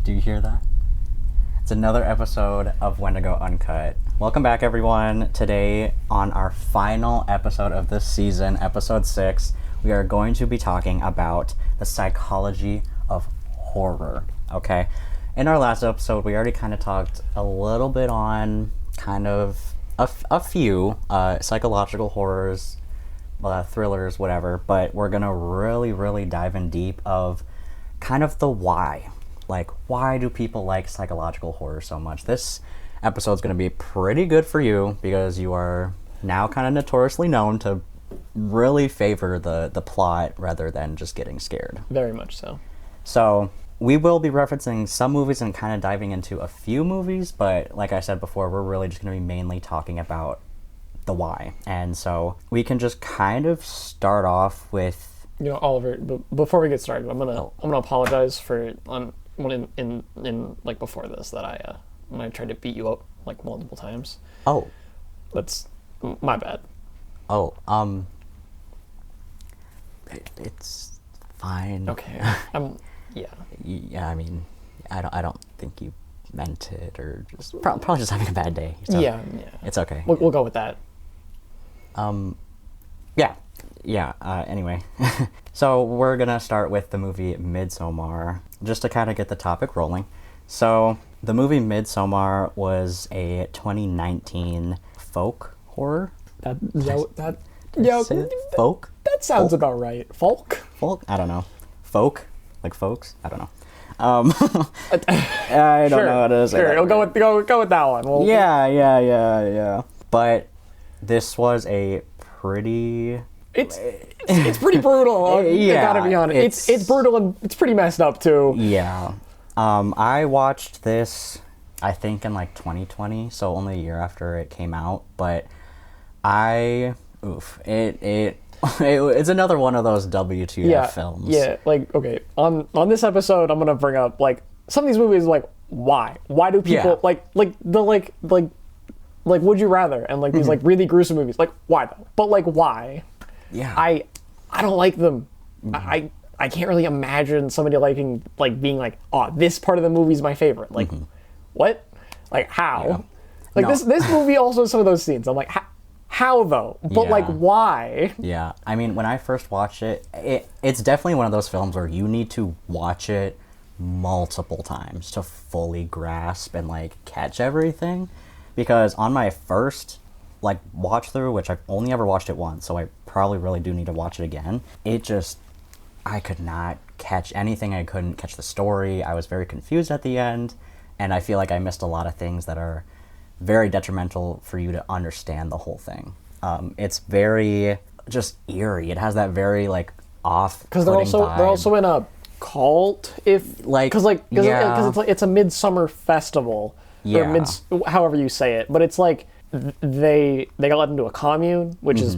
Do you hear that? It's another episode of Wendigo Uncut. Welcome back, everyone. Today, on our final episode of this season, episode 6, we are going to be talking about the psychology of horror, okay? In our last episode, we already kind of talked a little bit on kind of a few psychological horrors, thrillers, whatever, but we're going to really dive in deep of kind of the why. Like, why do people like psychological horror so much? This episode's going to be pretty good for you because you are now kind of notoriously known to really favor the plot rather than just getting scared. Very much so. So, we will be referencing some movies and kind of diving into a few movies, but like I said before, we're really just going to be mainly talking about the why. And so, we can just kind of start off with... You know, Oliver, before we get started, I'm gonna apologize for when in like before this that I when I tried to beat you up like multiple times. Oh, that's my bad. Oh, it's fine. Okay. Yeah. Yeah, I mean, I don't think you meant it, or just probably just having a bad day. So yeah. It's okay. We'll go with that. Yeah. Anyway, so we're gonna start with the movie Midsommar, just to kind of get the topic rolling. So the movie Midsommar was a 2019 folk horror. Folk? That sounds about right. Folk? I don't know. Folk? Like folks? I don't know. I don't know how to say that. Sure, go with that one. Yeah. But this was a pretty... It's pretty brutal. Yeah, I gotta be honest. It's brutal and it's pretty messed up too. Yeah. I watched this, I think, in like 2020, so only a year after it came out. But it's another one of those WTF films. Yeah. Like, okay, on this episode, I'm gonna bring up like some of these movies. Like, why? Why do people like Would You Rather and like these like really gruesome movies? Like, why though? But like, why? Yeah. I don't like them. I can't really imagine somebody being like, oh, this part of the movie is my favorite. Like, what? Like, how? Yeah. Like, no. This movie also has some of those scenes. I'm like, how though? But like, why? Yeah. I mean, when I first watched it's definitely one of those films where you need to watch it multiple times to fully grasp and like catch everything. Because on my first like watch through, which I've only ever watched it once, so I probably really do need to watch it again. I could not catch anything. I couldn't catch the story. I was very confused at the end, and I feel like I missed a lot of things that are very detrimental for you to understand the whole thing. It's very just eerie. It has that very like off because they're also in a cult, if like because it's a midsummer festival. Yeah. Or however you say it, but it's like they got let into a commune, which is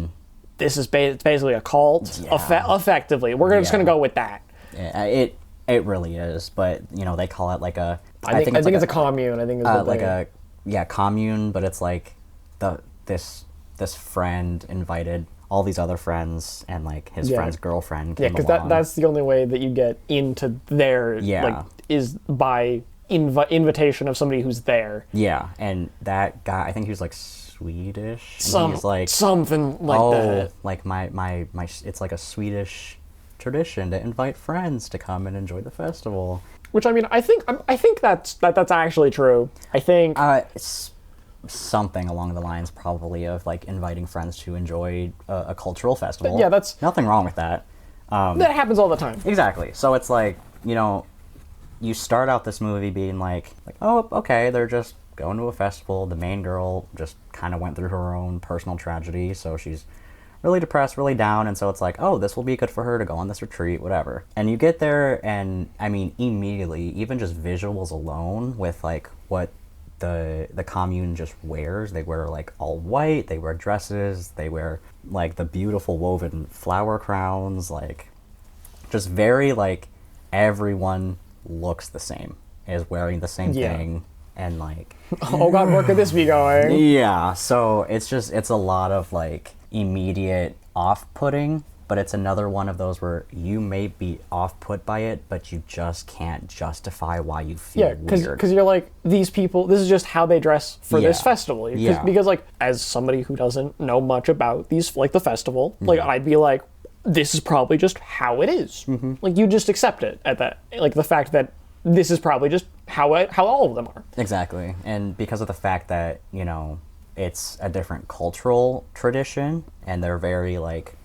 it's basically a cult. Effectively, we're just gonna go with that. Yeah, it really is, but you know they call it like a. I think it's a commune. I think it's like a commune, but it's like this friend invited all these other friends and like his friend's girlfriend came along. Because that's the only way that you get into there. Like, is by invitation of somebody who's there. Yeah, and that guy, I think he was like Swedish. He's like something like that. Like my it's like a Swedish tradition to invite friends to come and enjoy the festival. Which I mean, I think that's actually true. I think it's something along the lines probably of like inviting friends to enjoy a cultural festival. Yeah, that's nothing wrong with that. That happens all the time. Exactly. So it's like, you know, you start out this movie being like, oh, okay, they're just going to a festival. The main girl just kind of went through her own personal tragedy, so she's really depressed, really down, and so it's like, oh, this will be good for her to go on this retreat, whatever. And you get there, and I mean, immediately, even just visuals alone with like what the commune just wears. They wear like all white, they wear dresses, they wear like the beautiful woven flower crowns, like just very like everyone looks the same, is wearing the same thing, and like oh god, where could this be going? Yeah, so it's a lot of like immediate off-putting but it's another one of those where you may be off-put by it, but you just can't justify why you feel weird. Because you're like, these people, this is just how they dress for this festival. Because, like, as somebody who doesn't know much about these, like, the festival, like, I'd be like, this is probably just how it is. Like, you just accept it at that, like, the fact that this is probably just how all of them are. Exactly. And because of the fact that, you know, it's a different cultural tradition, and they're very, like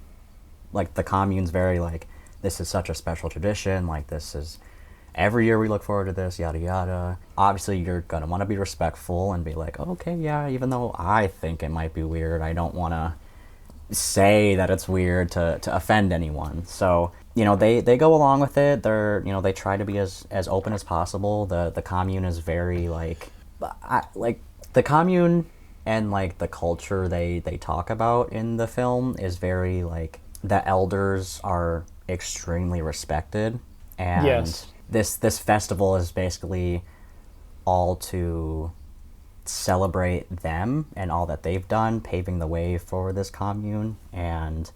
the commune's very, like, this is such a special tradition, like, this is, every year we look forward to this, yada yada. Obviously, you're gonna want to be respectful and be like, okay, yeah, even though I think it might be weird, I don't want to say that it's weird to offend anyone. So, you know, they go along with it. They're, you know, they try to be as open as possible. The commune is very, like the commune and, like, the culture they talk about in the film is very, like, the elders are extremely respected, and this festival is basically all to celebrate them and all that they've done, paving the way for this commune. And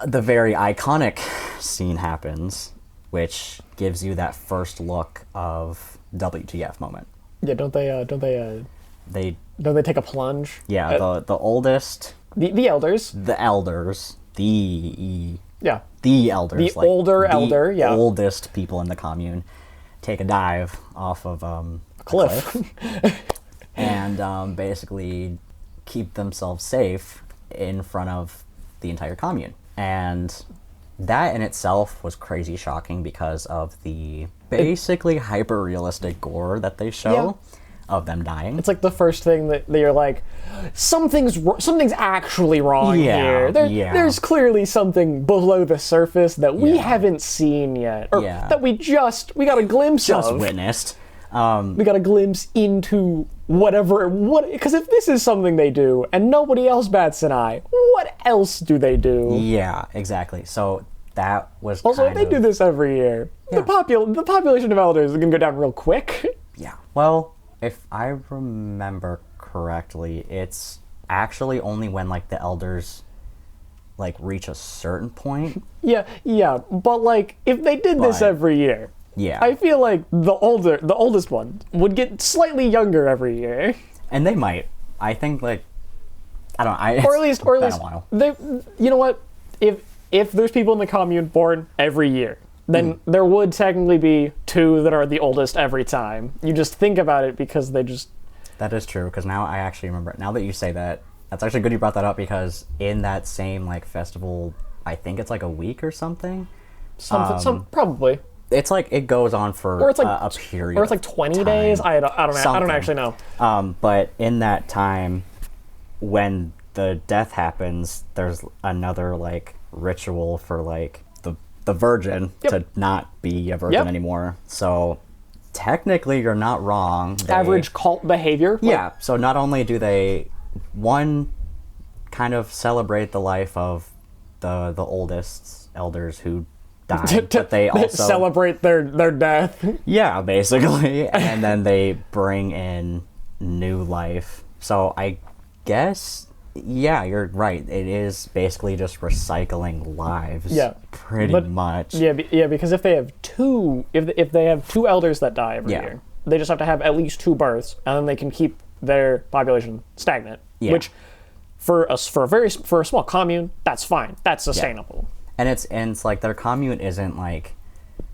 the very iconic scene happens, which gives you that first look of WTF moment. Yeah, don't they take a plunge? Yeah, the oldest, the elders, the elders, the elders, the like, older elder, oldest people in the commune take a dive off of a cliff. And basically keep themselves safe in front of the entire commune. And that in itself was crazy shocking because of the basically hyper-realistic gore that they show of them dying. It's like the first thing that you're like, something's actually wrong here. There's clearly something below the surface that we haven't seen yet, or that we got a glimpse of. Just witnessed. We got a glimpse into because if this is something they do and nobody else bats an eye, what else do they do? Yeah, exactly. So that was also, if they do this every year, the population of elders is gonna go down real quick. Yeah. Well, if I remember correctly, it's actually only when, like, the elders, like, reach a certain point. Yeah, but, like, if they did this every year, I feel like the oldest one would get slightly younger every year. And they might. I think, like, I don't know. Or at least they, you know what? If there's people in the commune born every year, then there would technically be 2 that are the oldest every time. You just think about it because they just... That is true, because now I actually remember. Now that you say that, that's actually good you brought that up, because in that same, like, festival, I think it's like a week or something. Probably. It's like it goes on for a period. Or it's like 20 days. I don't actually know. But in that time, when the death happens, there's another, like, ritual for, like, the virgin to not be a virgin anymore. So technically, you're not wrong. Average cult behavior. Yeah. So not only do they kind of celebrate the life of the oldest elders who died, but they also celebrate their death. Yeah, basically. And then they bring in new life. So I guess, yeah, you're right. It is basically just recycling lives. Yeah, pretty much. Yeah, because if they have two elders that die every year, they just have to have at least 2 births, and then they can keep their population stagnant. Yeah. Which, for a small commune, that's fine. That's sustainable. Yeah. And it's like their commune isn't, like,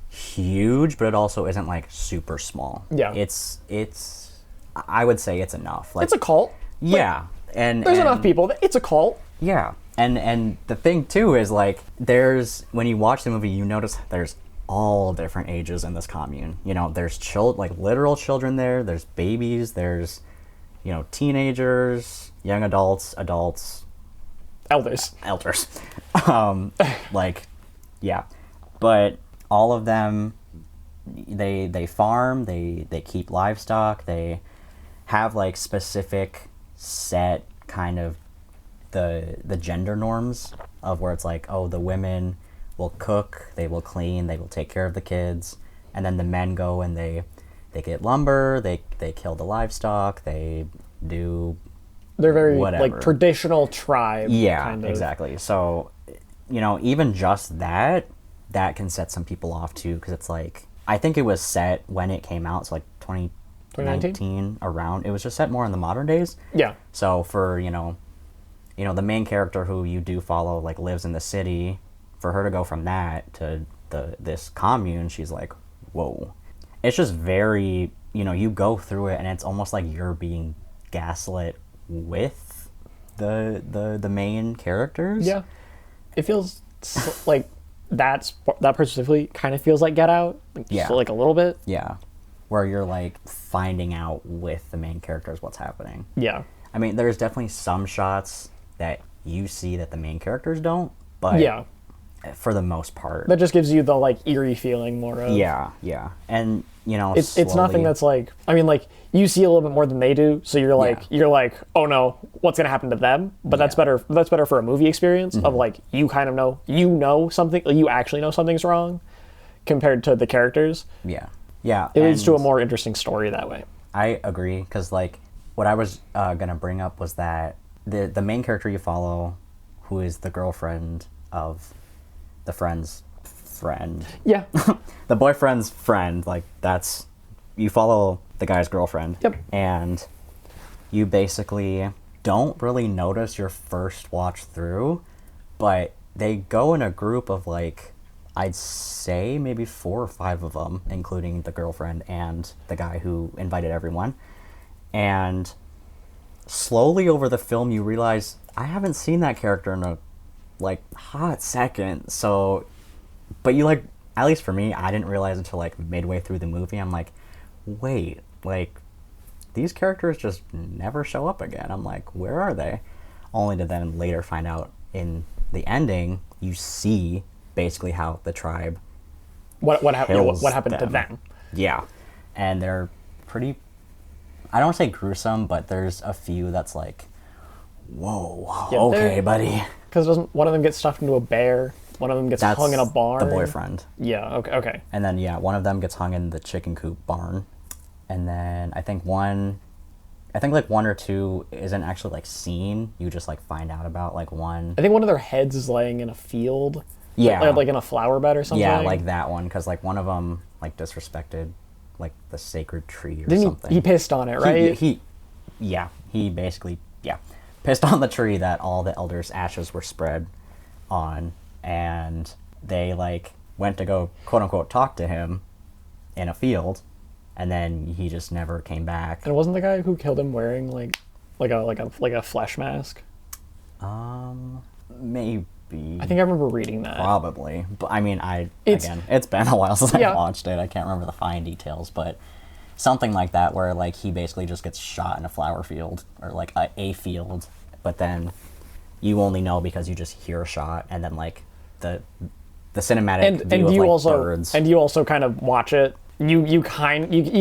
huge, but it also isn't, like, super small. Yeah. It's I would say it's enough. Like, it's a cult. Yeah. And there's enough people. It's a cult. Yeah. And the thing too is, like, when you watch the movie, you notice there's all different ages in this commune. You know, there's like literal children there, there's babies, there's, you know, teenagers, young adults, elders. Like, yeah. But all of them, they farm, they keep livestock, they have, like, specific set kind of the gender norms of where it's like, oh, the women will cook, they will clean, they will take care of the kids, and then the men go and they get lumber, they kill the livestock, they do they're very whatever. Like traditional tribe. Yeah, kind of. Exactly. So even just that can set some people off too, because it's like, I think it was set when it came out, so like 2019 around. It was just set more in the modern days. Yeah. So for, the main character who you do follow, like, lives in the city, for her to go from that to this commune, she's like, whoa. It's just very, you go through it and it's almost like you're being gaslit with the main characters. Yeah. It feels like that specifically kind of feels like Get Out. Just like a little bit. Yeah. Where you're like finding out with the main characters what's happening. Yeah. I mean, there's definitely some shots that you see that the main characters don't, but yeah, for the most part, that just gives you the like eerie feeling more of. Yeah. And it's nothing that's like, I mean, like, you see a little bit more than they do, so you're like, oh no, what's gonna happen to them? But that's better for a movie experience of like, you kind of know something, you actually know something's wrong compared to the characters. Yeah. It leads to a more interesting story that way. I agree, because like what I was gonna bring up was that the main character you follow, who is the girlfriend of the friend's friend. Yeah. The boyfriend's friend, like, that's, you follow the guy's girlfriend. Yep. And you basically don't really notice your first watch through, but they go in a group of like, I'd say maybe 4 or 5 of them, including the girlfriend and the guy who invited everyone. And slowly over the film, you realize, I haven't seen that character in a like hot second. So, but you like, at least for me, I didn't realize until like midway through the movie. I'm like, wait, like, these characters just never show up again. I'm like, where are they? Only to then later find out in the ending, you see basically how the tribe what happened to them. Yeah. And they're pretty, I don't want to say gruesome, but there's a few that's like, whoa, Yeah, okay, buddy. Because doesn't one of them get stuffed into a bear? One of them gets hung in a barn. The boyfriend. Yeah. Okay. And then one of them gets hung in the chicken coop barn, and then I think like 1 or 2 isn't actually like seen. You just like find out about like one. I think one of their heads is laying in a field. Yeah. Like in a flower bed or something. Yeah, like that one, because like one of them like disrespected like the sacred tree or Didn't something. He pissed on it, right? He basically pissed on the tree that all the elders' ashes were spread on, and they like went to go quote unquote talk to him in a field, and then he just never came back. And wasn't the guy who killed him wearing like a flesh mask? Maybe. I think I remember reading that. Probably, but I mean, it's been a while since I watched it. I can't remember the fine details, but something like that, where like he basically just gets shot in a flower field or like a field, but then you only know because you just hear a shot, and then like the cinematic view of like birds. And you also kind of watch it. You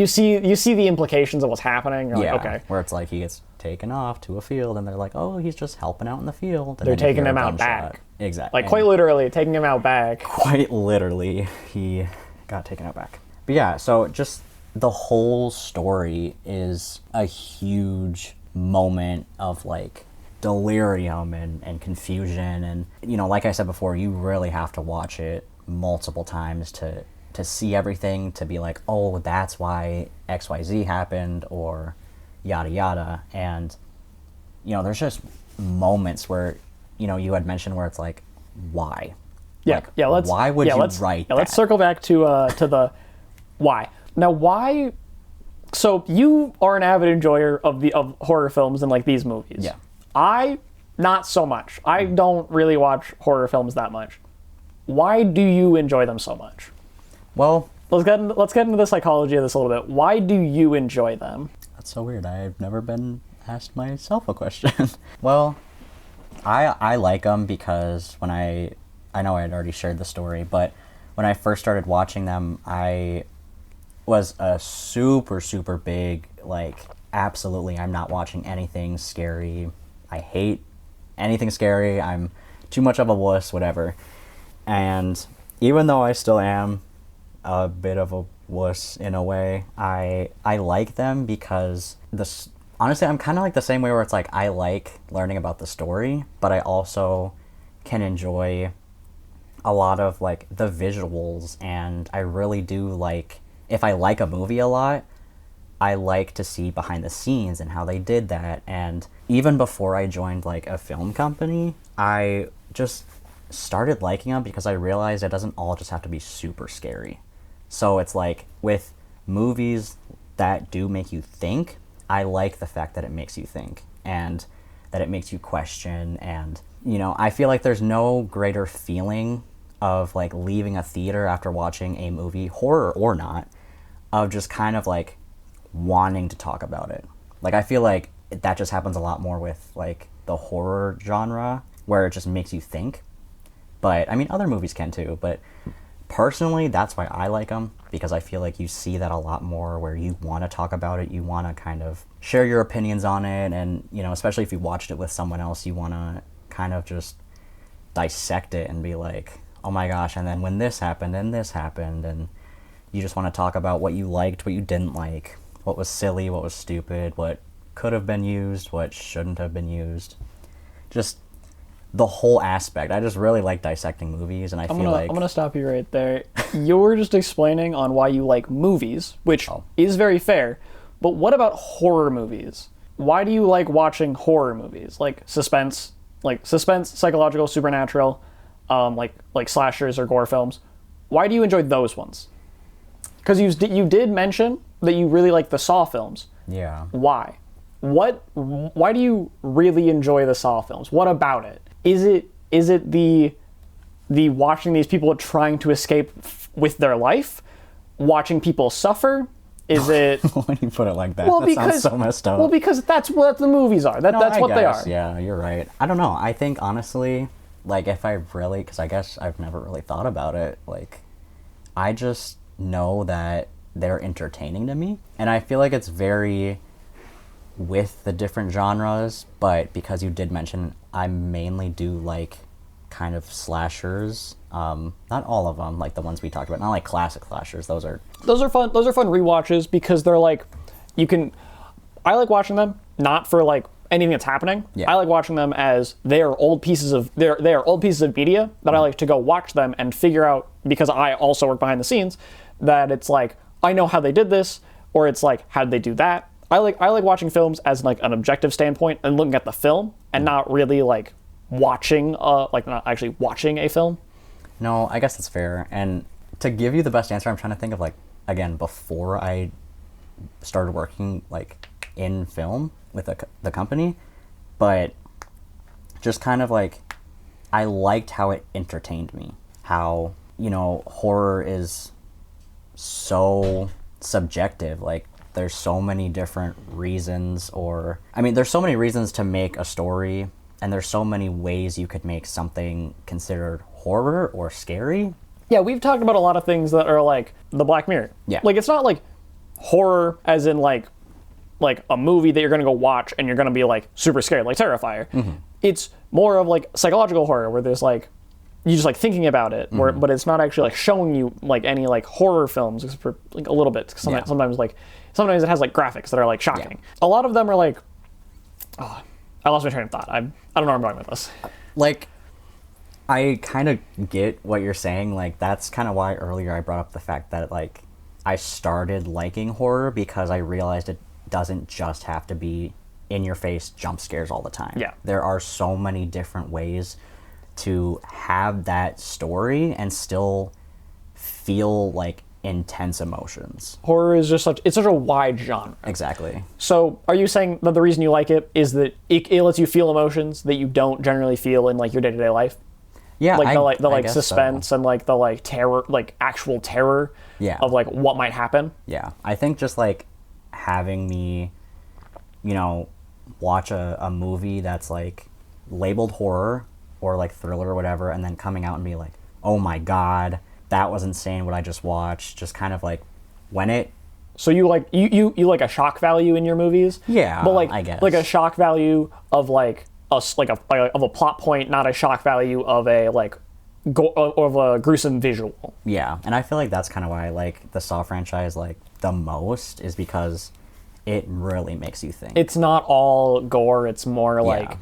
see the implications of what's happening. You're like, okay. Where it's like he gets taken off to a field, and they're like, oh, he's just helping out in the field. And they're taking him out back. Exactly. Like, quite literally taking him out back. Quite literally, he got taken out back. But yeah, so just the whole story is a huge moment of like delirium and confusion, and like I said before, you really have to watch it multiple times to see everything, to be like, oh, that's why XYZ happened, or yada yada. And there's just moments where you had mentioned where it's like, why? Why would you write that? Let's circle back to the why. Now, why? So you are an avid enjoyer of horror films and like these movies. Yeah. I not so much. I don't really watch horror films that much. Why do you enjoy them so much? Well, let's get into the psychology of this a little bit. Why do you enjoy them? That's so weird. I've never been asked myself a question. Well, I like them because when I know I had already shared the story, but when I first started watching them, I was a super, super big, like, absolutely, I'm not watching anything scary. I hate anything scary. I'm too much of a wuss, whatever. And even though I still am a bit of a wuss in a way, I like them because honestly, I'm kind of like the same way where it's like I like learning about the story, but I also can enjoy a lot of like the visuals, and I really do like, if I like a movie a lot, I like to see behind the scenes and how they did that. And even before I joined like a film company, I just started liking them because I realized it doesn't all just have to be super scary. So it's like with movies that do make you think, I like the fact that it makes you think and that it makes you question. And, you know, I feel like there's no greater feeling of like leaving a theater after watching a movie, horror or not, of just kind of like wanting to talk about it. Like, I feel like that just happens a lot more with like the horror genre, where it just makes you think. But I mean, other movies can too, but personally, that's why I like them, because I feel like you see that a lot more, where you want to talk about it, you want to kind of share your opinions on it, and, you know, especially if you watched it with someone else, you want to kind of just dissect it and be like, oh my gosh, and then when this happened, and you just want to talk about what you liked, what you didn't like, what was silly, what was stupid, what could have been used, what shouldn't have been used. Just the whole aspect. I just really like dissecting movies, and I'm gonna stop you right there. You were just explaining on why you like movies, which is very fair, but what about horror movies? Why do you like watching horror movies? Like suspense, psychological, supernatural, like slashers or gore films. Why do you enjoy those ones? Because you did mention that you really like the Saw films. Yeah. Why? Why do you really enjoy the Saw films? What about it? Is it the watching these people trying to escape with their life, watching people suffer? Is it when you put it like that? That sounds so messed up. Well, because that's what the movies are. That's what they are. Yeah, you're right. I don't know. I think honestly, like, if I really, because I guess I've never really thought about it. Like, I just know that they're entertaining to me, and I feel like it's very with the different genres, but because you did mention, I mainly do like kind of slashers. Not all of them, like the ones we talked about, not like classic slashers. Those are fun rewatches, because they're like, I like watching them not for like anything that's happening. Yeah. I like watching them as they are old pieces of media that I like to go watch them and figure out, because I also work behind the scenes, that it's like, I know how they did this, or it's like, how'd they do that? I like watching films as like an objective standpoint and looking at the film, and not really like watching not actually watching a film. No, I guess that's fair. And to give you the best answer, I'm trying to think of like, again, before I started working like in film with the company, but just kind of like, I liked how it entertained me. How, you know, horror is so subjective. Like, there's so many different reasons, there's so many reasons to make a story, and there's so many ways you could make something considered horror or scary. Yeah, we've talked about a lot of things that are like the Black Mirror. Yeah. Like, it's not like horror as in like a movie that you're going to go watch and you're going to be like super scared, like Terrifier. Mm-hmm. It's more of like psychological horror, where there's like, you just like thinking about it, but it's not actually like showing you like any like horror films, except for like a little bit. Sometimes it has like graphics that are like shocking. Yeah. A lot of them are like, I lost my train of thought. I don't know where I'm going with this. Like, I kind of get what you're saying. Like, that's kind of why earlier I brought up the fact that like I started liking horror, because I realized it doesn't just have to be in your face jump scares all the time. Yeah. There are so many different ways to have that story and still feel like intense emotions. Horror is just such a wide genre. Exactly. So are you saying that the reason you like it is that it lets you feel emotions that you don't generally feel in like your day-to-day life? Yeah, like the suspense, so. And like the like terror, like actual terror, yeah, of like what might happen. Yeah, I think just like having me, you know, watch a movie that's like labeled horror or like thriller or whatever, and then coming out and be like, oh my god, that was insane what I just watched. Just kind of like when it. So you like you like a shock value in your movies? Yeah, but like I guess like a shock value of like of a plot point, not a shock value of a like of a gruesome visual. Yeah, and I feel like that's kind of why I like the Saw franchise like the most, is because it really makes you think. It's not all gore. It's more like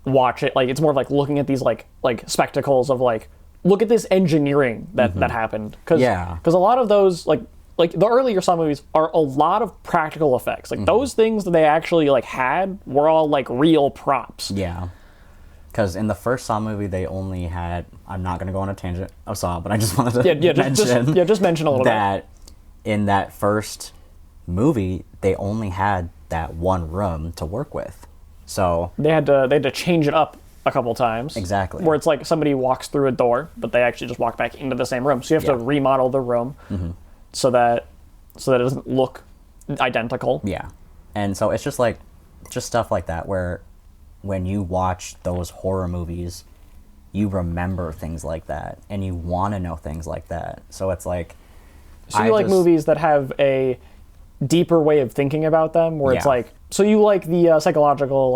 watch it. Like, it's more of like looking at these like spectacles of like look at this engineering that happened. Because a lot of those, like the earlier Saw movies are a lot of practical effects. Like those things that they actually like had were all like real props. Yeah. Because in the first Saw movie, they only had, I'm not going to go on a tangent of Saw, but I just wanted to just mention a little that in that first movie, they only had that one room to work with. So they had to change it up a couple times. Exactly. Where it's like somebody walks through a door, but they actually just walk back into the same room. So you have to remodel the room so that it doesn't look identical. Yeah. And so it's just stuff like that where when you watch those horror movies, you remember things like that and you want to know things like that. So it's like... So you like movies that have a deeper way of thinking about them, where it's like... So you like the psychological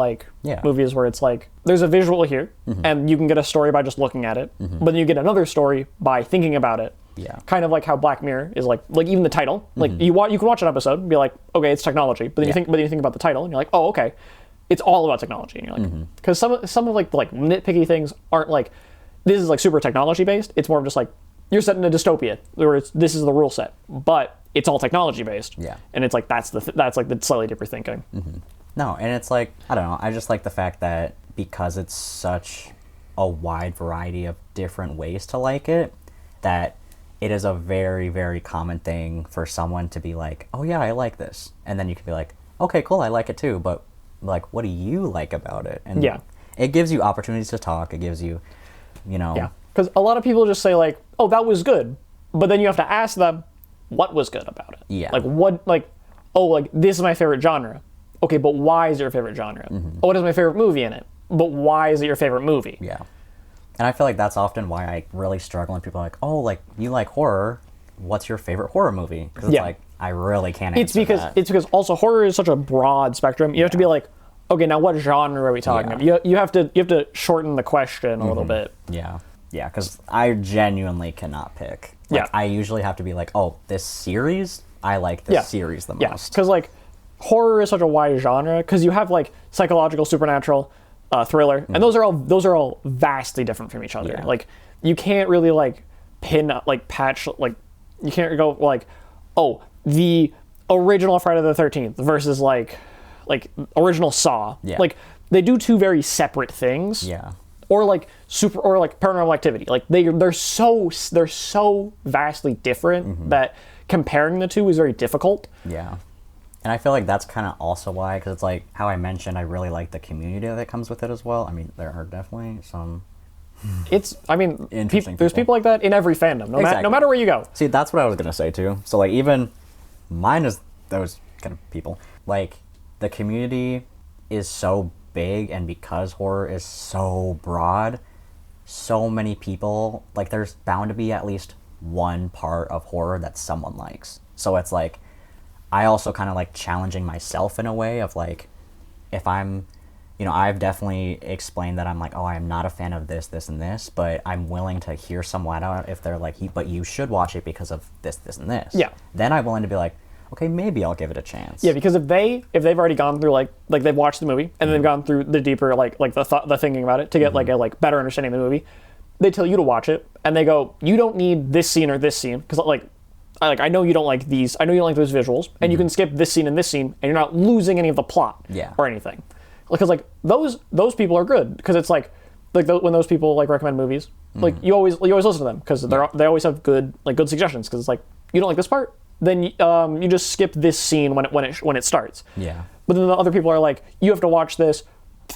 movies where it's like, there's a visual here, and you can get a story by just looking at it, but then you get another story by thinking about it. Yeah. Kind of like how Black Mirror is like even the title. Like you can watch an episode and be like, okay, it's technology, but then you think about the title and you're like, oh, okay, it's all about technology. And you're like, because some of like nitpicky things aren't like, this is like super technology based. It's more of just like, you're set in a dystopia where this is the rule set, but it's all technology based. Yeah. And it's like that's like the slightly different thinking. No, and it's like, I don't know, I just like the fact that because it's such a wide variety of different ways to like it, that it is a very, very common thing for someone to be like, oh yeah, I like this. And then you can be like, okay, cool, I like it too, but like, what do you like about it? And it gives you opportunities to talk. It gives you, Yeah, because a lot of people just say like, oh, that was good. But then you have to ask them, what was good about it? Yeah. Like what, like, oh, like this is my favorite genre. Okay, but why is it your favorite genre? Oh, it is my favorite movie in it. But why is it your favorite movie? Yeah. And I feel like that's often why I really struggle when people are like, oh, like, you like horror. What's your favorite horror movie? Because it's like, I really can't answer that. It's because also horror is such a broad spectrum. You have to be like, okay, now what genre are we talking about? You have to shorten the question a little bit. Yeah. Yeah, because I genuinely cannot pick. Like, I usually have to be like, oh, this series, I like this series the most. Yeah, because like horror is such a wide genre because you have like psychological, supernatural, thriller, and those are all vastly different from each other. Yeah. Like you can't really like patch like you can't go like, oh, the original Friday the 13th versus like original Saw. Yeah. Like they do two very separate things. Yeah. Or like Paranormal Activity. Like they're so vastly different that comparing the two is very difficult. Yeah. And I feel like that's kind of also why, because it's like how I mentioned, I really like the community that comes with it as well. I mean, there are definitely some there's people like that in every fandom, no matter where you go. See, that's what I was going to say too. So like even mine is those kind of people. Like the community is so big, and because horror is so broad, so many people, like there's bound to be at least one part of horror that someone likes. So it's like, I also kind of like challenging myself in a way of like, if I'm, I've definitely explained that I'm like, oh, I'm not a fan of this, this, and this, but I'm willing to hear someone out if they're like, but you should watch it because of this, this, and this. Yeah. Then I'm willing to be like, okay, maybe I'll give it a chance. Yeah, because if they've already gone through like they've watched the movie and they've gone through the deeper like the thinking about it to get like a better understanding of the movie, they tell you to watch it and they go, you don't need this scene or this scene because I know you don't like these. I know you don't like those visuals, and you can skip this scene and this scene, and you're not losing any of the plot or anything. Because like those people are good because it's like when those people like recommend movies, like you always listen to them because they always have good suggestions because it's like you don't like this part, then you just skip this scene when it starts. Yeah. But then the other people are like, you have to watch this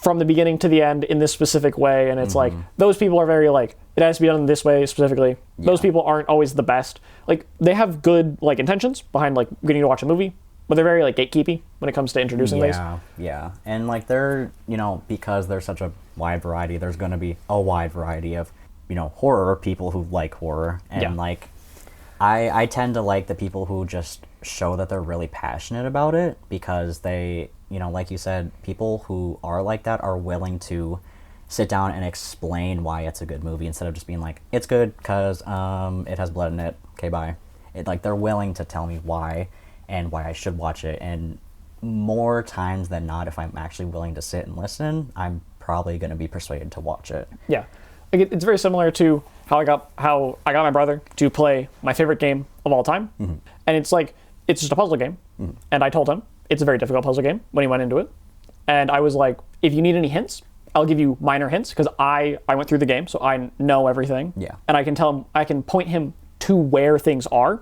from the beginning to the end in this specific way, and it's like those people are very like it has to be done this way specifically. Those people aren't always the best. Like they have good like intentions behind like getting you to watch a movie, but they're very like gatekeepy when it comes to introducing things. Yeah. And like they're because there's such a wide variety, there's going to be a wide variety of horror people who like horror, and like I tend to like the people who just show that they're really passionate about it because they, like you said, people who are like that are willing to sit down and explain why it's a good movie instead of just being like, it's good because it has blood in it. Okay, bye. They're willing to tell me why and why I should watch it. And more times than not, if I'm actually willing to sit and listen, I'm probably going to be persuaded to watch it. Yeah. like it's very similar to how I got my brother to play my favorite game of all time, and it's like it's just a puzzle game, and I told him it's a very difficult puzzle game when he went into it, and I was like, if you need any hints, I'll give you minor hints because I went through the game, so I know everything, and I can tell him, I can point him to where things are,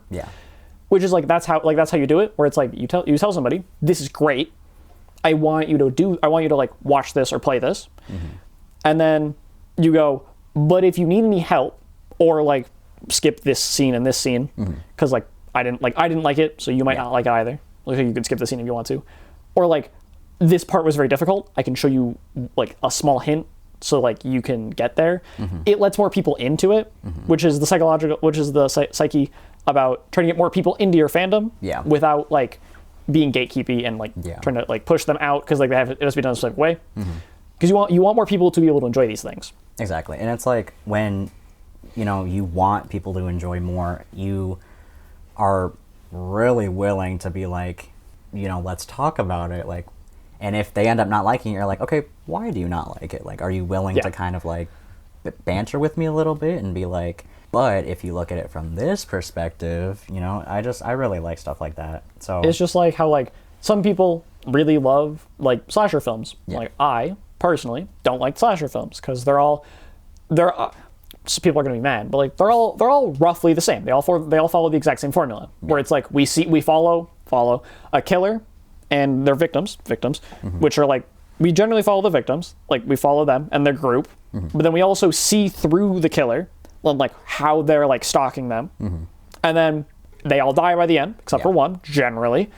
which is like that's how you do it, where it's like you tell somebody this is great, I want you to like watch this or play this, and then you go, but if you need any help or like skip this scene and this scene because like I didn't like it, so you might not like it either. Like you can skip the scene if you want to, or like this part was very difficult, I can show you like a small hint so like you can get there. It lets more people into it, which is the psyche about trying to get more people into your fandom without like being gatekeepy and like trying to like push them out because like it has to be done a specific way. Because you want more people to be able to enjoy these things. Exactly. And it's like when, you want people to enjoy more, you are really willing to be like, let's talk about it. Like, and if they end up not liking it, you're like, okay, why do you not like it? Like, are you willing to kind of like banter with me a little bit and be like, but if you look at it from this perspective, I really like stuff like that. So it's just like how like some people really love like slasher films. Like I personally don't like slasher films because so people are going to be mad, but like they're all roughly the same. They all follow the exact same formula, where it's like we follow a killer and their victims, which are like, we generally follow the victims, like we follow them and their group, but then we also see through the killer, like how they're like stalking them, and then they all die by the end except for one generally,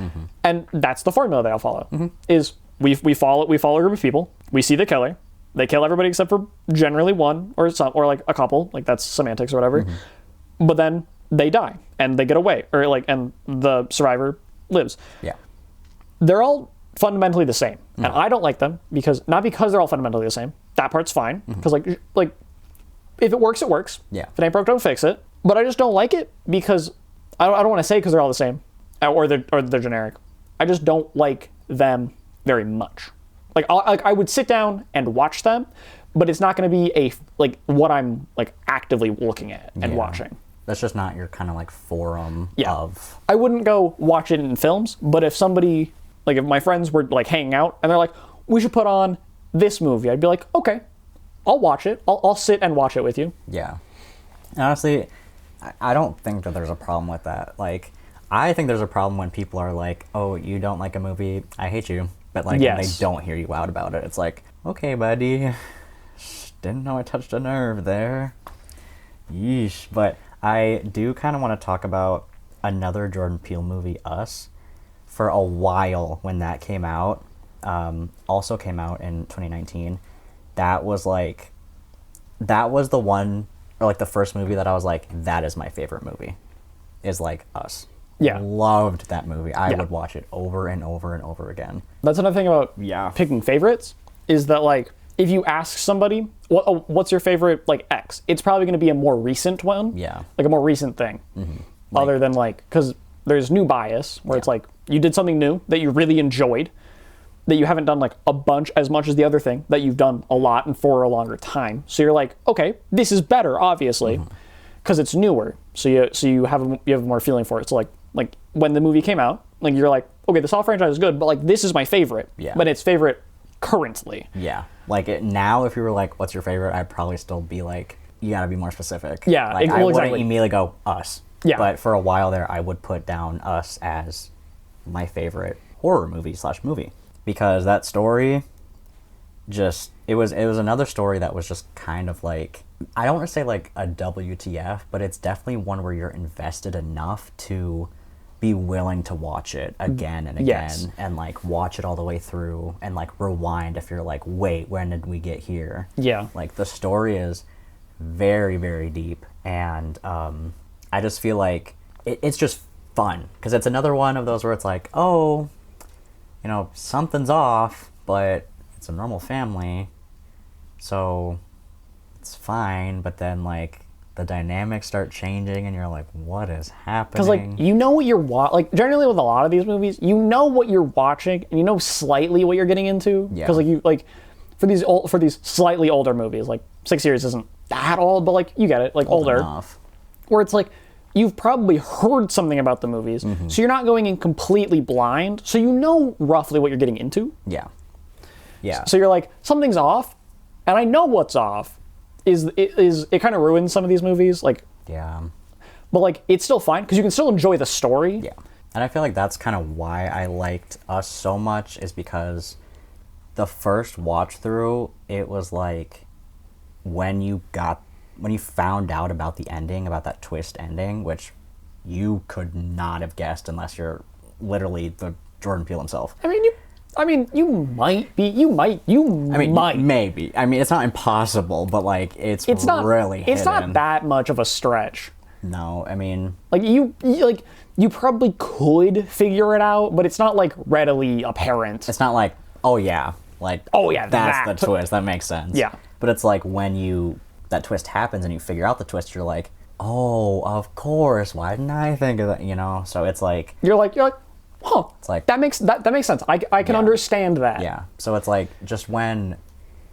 and that's the formula they all follow. Is we follow a group of people, we see the killer, they kill everybody except for generally one or like a couple, like that's semantics or whatever, but then they die and they get away, or like, and the survivor lives. They're all fundamentally the same, and I don't like them not because they're all fundamentally the same. That part's fine because like if it works, it works. If it ain't broke, don't fix it. But I just don't like it because I don't want to say because they're all the same or they're generic. I just don't like them very much. Like I would sit down and watch them, but it's not going to be what I'm like actively looking at and watching. That's just not your kind of like forum of. I wouldn't go watch it in films, but if somebody, like if my friends were like hanging out and they're like, we should put on this movie, I'd be like, okay, I'll watch it. I'll sit and watch it with you. Yeah. Honestly, I don't think that there's a problem with that. Like, I think there's a problem when people are like, oh, you don't like a movie, I hate you. But like when they don't hear you out about it, it's like, okay, buddy, didn't know I touched a nerve there. Yeesh. But I do kind of want to talk about another Jordan Peele movie, Us. For a while when that came out, also came out in 2019, that was the one, or like the first movie that I was like, that is my favorite movie, is like Us. Loved that movie. I would watch it over and over and over again. That's another thing about picking favorites, is that like if you ask somebody what's your favorite like X, it's probably going to be a more recent one, like a more recent thing, other than like, because there's new bias where it's like you did something new that you really enjoyed, that you haven't done like as much as the other thing that you've done a lot and for a longer time, so you're like, okay, this is better obviously because it's newer, so you have more feeling for it. So like when the movie came out, like you're like, okay, this whole franchise is good, but like this is my favorite, but it's favorite currently. Like now, if you were like, what's your favorite, I'd probably still be like, you gotta be more specific. Like, I wouldn't immediately go Us. Yeah. But for a while there, I would put down Us as my favorite horror movie because that story it was another story that was just kind of like, I don't want to say like a WTF, but it's definitely one where you're invested enough to be willing to watch it again and again, and like watch it all the way through and like rewind if you're like, wait, when did we get here? Like the story is very, very deep, and I just feel like it's just fun because it's another one of those where it's like, oh, something's off, but it's a normal family, so it's fine. But then like the dynamics start changing and you're like, what is happening? Because like what you're like generally with a lot of these movies, what you're watching and slightly what you're getting into. Because for these slightly older movies, like 6 years isn't that old, but like you get it, like older, enough. where it's like you've probably heard something about the movies, so you're not going in completely blind, so you know roughly what you're getting into. Yeah. Yeah. So you're like, something's off, and I know what's off. It kind of ruins some of these movies, like, yeah. but like it's still fine because you can still enjoy the story. Yeah. And I feel like that's kind of why I liked Us so much, is because the first watch through, it was like when you found out about the ending, about that twist ending, which you could not have guessed unless you're literally the Jordan Peele himself. I mean, you might be. You might. Maybe. I mean, it's not impossible, but like it's not really hidden. It's not that much of a stretch. No, I mean, like you probably could figure it out, but it's not like readily apparent. It's not like, oh yeah, that's the twist. That makes sense. Yeah. But it's like when that twist happens and you figure out the twist, you're like, oh, of course. Why didn't I think of that? You know. So it's like you're like, huh? It's like that makes sense. I can understand that. Yeah. So it's like just when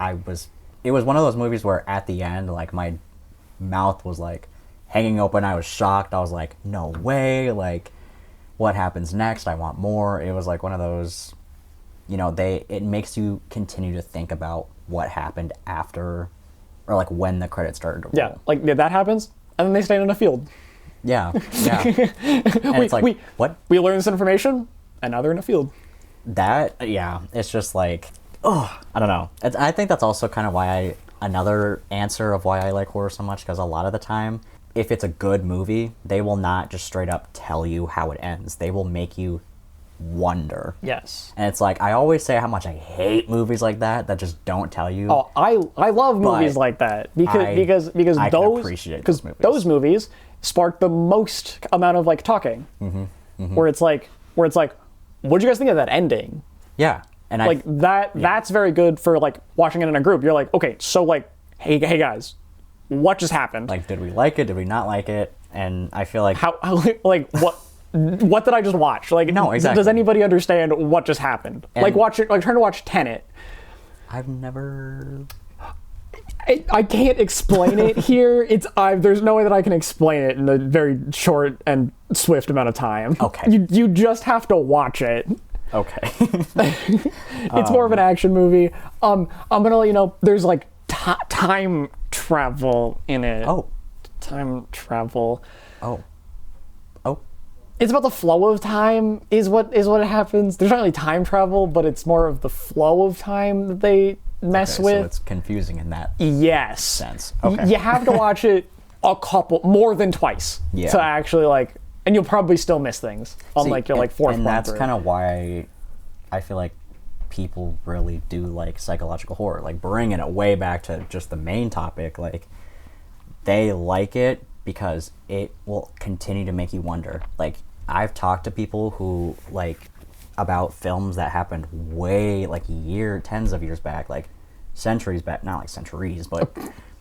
it was one of those movies where at the end, like my mouth was like hanging open. I was shocked. I was like, no way. Like, what happens next? I want more. It was like one of those, it makes you continue to think about what happened after, or like when the credits started to roll. Yeah, like that happens, and then they stand in a field. Yeah, yeah. And it's like, what? We learned this information, and now they're in a field. It's just like, I don't know. I think that's also kind of another answer of why I like horror so much, because a lot of the time, if it's a good movie, they will not just straight up tell you how it ends. They will make you wonder. Yes. And it's like, I always say how much I hate movies like that just don't tell you. Oh, I love movies like that because I can appreciate those movies spark the most amount of like talking. Where it's like, what'd you guys think of that ending? Yeah. And like that's very good for like watching it in a group. You're like, okay, so like, hey guys, what just happened? Like, did we like it? Did we not like it? And I feel like how like what did I just watch? Like, no, exactly. Does anybody understand what just happened? And trying to watch Tenet. I've never. I can't explain it here. There's no way that I can explain it in a very short and swift amount of time. Okay. You just have to watch it. Okay. It's more of an action movie. I'm gonna let you know. There's like time travel in it. Oh. Time travel. Oh. It's about the flow of time is what happens. There's not really time travel, but it's more of the flow of time that they mess with. So it's confusing in that sense. Okay. You have to watch it more than twice to actually like, and you'll probably still miss things on your fourth one. And that's kind of why I feel like people really do like psychological horror, like bringing it way back to just the main topic. Like they like it because it will continue to make you wonder. Like I've talked to people who like about films that happened way like tens of years back, like centuries back, not like centuries, but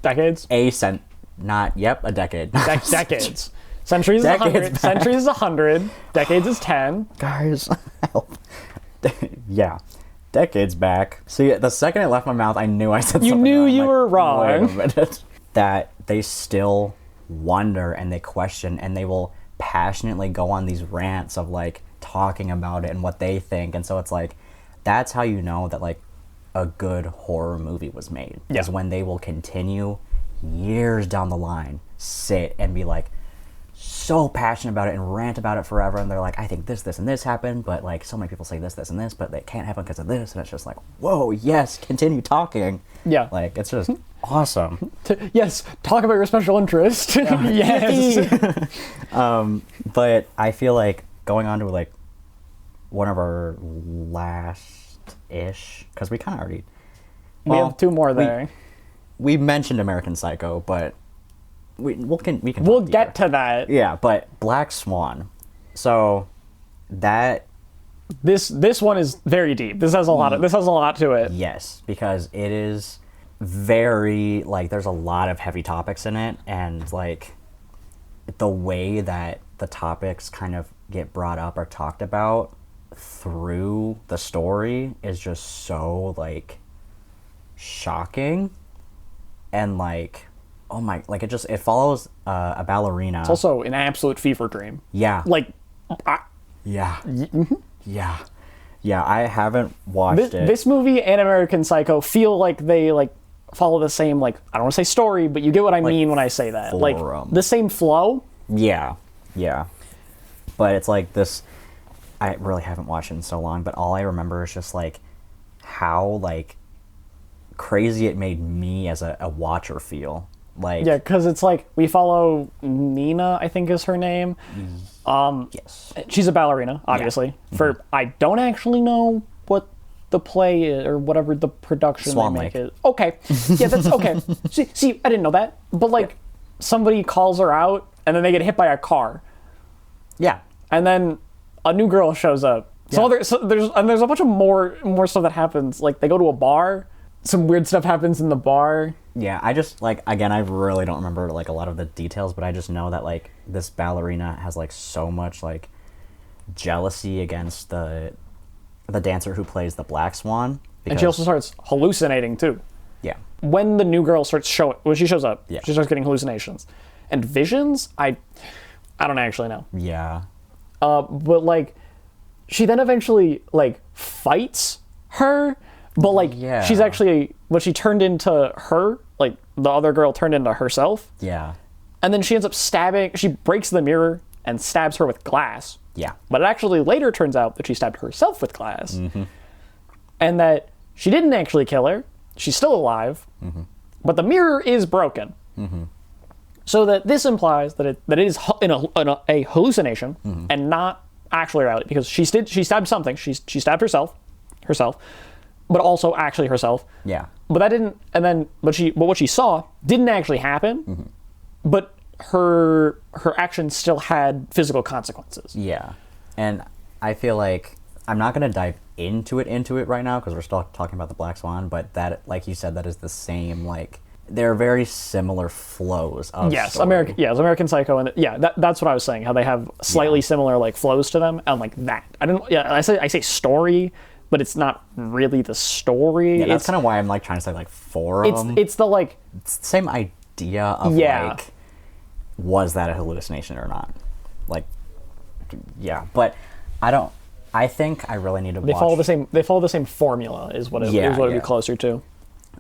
decades. A decade. Decades. Centuries is 100. Centuries is 100. Decades is 10. Guys, help. Yeah. Decades back. See, the second it left my mouth, I knew I said something. You knew you were wrong. Wait a minute. That they still wonder and they question and they will passionately go on these rants of like talking about it and what they think. And so it's like, that's how you know that like a good horror movie was made. Yeah. Is when they will continue years down the line, sit and be like so passionate about it and rant about it forever. And they're like, I think this and this happened, but like so many people say this and this, but it can't happen because of this. And it's just like, whoa, yes, continue talking. Yeah. Like it's just awesome. Yes, talk about your special interest. Yes. But I feel like going on to like one of our last-ish, because we kind of already... We have two more there. We mentioned American Psycho, but we'll get to that. Yeah, but Black Swan. So that... This one is very deep. This has a lot to it. Yes, because it is very like there's a lot of heavy topics in it, and like the way that the topics kind of get brought up or talked about through the story is just so like shocking and like oh my, like it follows a ballerina. It's also an absolute fever dream. Yeah. Like, Yeah. Yeah. Yeah, I haven't watched it. This movie and American Psycho feel like they like follow the same, like, I don't want to say story, but you get what I mean when I say that. Like the same flow. Yeah. Yeah. But it's like this, I really haven't watched it in so long, but all I remember is just like how like crazy it made me as a watcher feel. Like, yeah, because it's like we follow Nina, I think is her name. Yes. She's a ballerina, obviously. Yeah. I don't actually know what the play is, or whatever the production Swan they make Lake. is. Okay, yeah, that's okay. see, I didn't know that, but like somebody calls her out, and then they get hit by a car, Yeah. and then a new girl shows up. There's a bunch of more stuff that happens. Like they go to a bar. Some weird stuff happens in the bar. Yeah, I just, like, again, I really don't remember, like, a lot of the details, but I just know that, like, this ballerina has, like, so much, like, jealousy against the dancer who plays the Black Swan. And she also starts hallucinating, too. Yeah. When the new girl when she shows up, Yeah. she starts getting hallucinations. And visions, I don't actually know. Yeah. But, like, she then eventually, like, fights her. But, like, Yeah. she's actually, what she turned into her, like, the other girl turned into herself. Yeah. And then she ends up she breaks the mirror and stabs her with glass. Yeah. But it actually later turns out that she stabbed herself with glass. Mm-hmm. And that she didn't actually kill her. She's still alive. Mm-hmm. But the mirror is broken. Mm-hmm. So that this implies that it is a hallucination Mm-hmm. and not actually reality. Because she stabbed something. She stabbed herself. But also actually herself. Yeah. But that didn't, but what she saw didn't actually happen. Mm-hmm. But her actions still had physical consequences. Yeah. And I feel like I'm not going to dive into it right now because we're still talking about the Black Swan, but that, like you said, that is the same, like, they're very similar flows of story. American Psycho, and that's what I was saying, how they have slightly similar, like, flows to them, and, like, that. I say story, but it's not really the story. Yeah, that's kind of why I'm, like, trying to say, like, forum. It's the, like... It's the same idea of, like, was that a hallucination or not? Like, yeah. But I think I really need to watch... They follow the same formula, is what it'd be closer to.